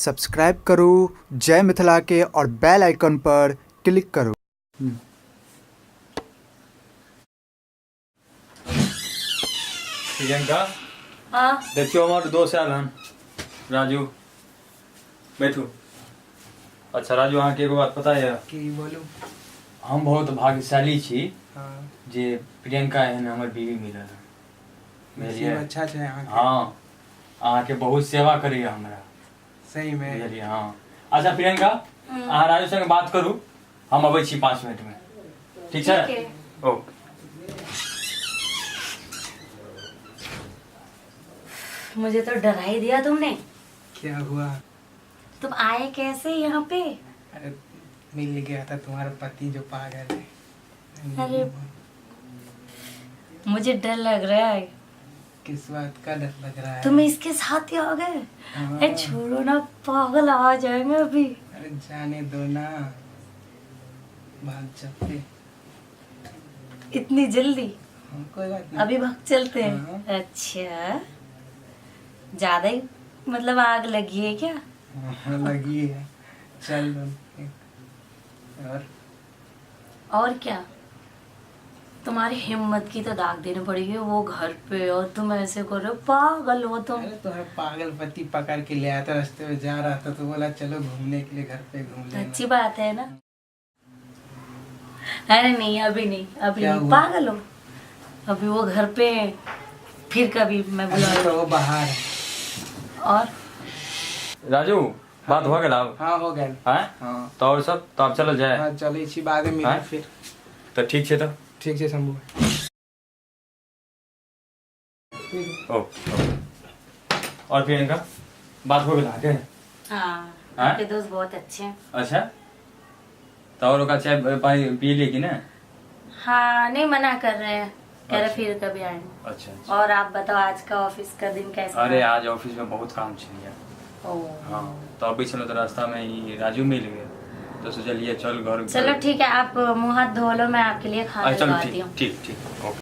Subscribe करो जय मिथिला के और बेल आइकन पर क्लिक करो। प्रियंका हाँ देखियो हमारे दोस्त आयल हन राजू बैठू। अच्छा राजू अहाँ के एगो बात पता है की बोलू। हम बहुत भाग्यशाली छी हाँ जे प्रियंका एहन हमर बीवी मिलल नसीब अच्छा छै अहाँके। हाँ अहाँ के बहुत सेवा करैया हमरा सही में। बुझलियै। हाँ अच्छा प्रियंका अहाँ राजू संगे बात करू, हम अबै छी 5 मिनट में, ठीक छै? ठीक है। ओ मुझे तो डरा ही दिया तुमने। क्या हुआ? तुम आए कैसे यहाँ पे? अरे मिल गया था तुम्हारा पति जो पागल है। अरे मुझे डर लग रहा है। किस बात का डर लग रहा है? तुम इसके साथ ही आ गए? हाँ। अरे छोड़ो ना, पागल आ जाएंगे अभी। अरे जाने दो ना, भाग चलते। इतनी जल्दी? कोई बात नहीं। अभी भाग चलते हैं? हाँ। अच्छा ज्यादा ही मतलब आग लगी है क्या? हाँ, लगी है। चल और क्या? तुम्हारी हिम्मत की तो दाग देनी पड़ेगी वो घर पे, और तुम ऐसे करो, पागल हो तुम। अरे तुम्हारा पागल पति पकड़ के ले आया था, रास्ते में जा रहा था तो बोला चलो घूमने के लिए घर पे घूम लेना। अच्छी बात है ना। अरे नहीं अभी नहीं, अभी क्या नहीं, हुआ? पागल हो। अभी वो घर पे, फिर कभी मैं अरे बुला। तो वो बाहर है। और राजू बात हो गया अब? हाँ हो गया। हाँ हाँ तो और सब तो आप चलो जाए। हाँ चलो इसी बाद में मिले हाँ? फिर। तो ठीक है तो ठीक है शंभू। ओ और प्रियंका बात हो गया आगे? हाँ हाँ? आपके दोस्त बहुत अच्छे हैं। अच्छा तो और का चाय पानी पी लेगी ना? हाँ नहीं मना कर रहे हैं, कह रहे अच्छा। फिर कभी आएंगे। अच्छा अच्छा। और आप बताओ आज का ऑफिस का दिन कैसा अरे रहा? आज ऑफिस में बहुत काम छे। ओ हाँ तो अभी चलो तो रास्ता में ही राजू मिल गए तो सोचलिए चल घर। चलो ठीक है, आप मुंह हाथ धो लो, मैं आपके लिए खाना चलो लगाती हूँ। ठीक ठीक ठीक ओके।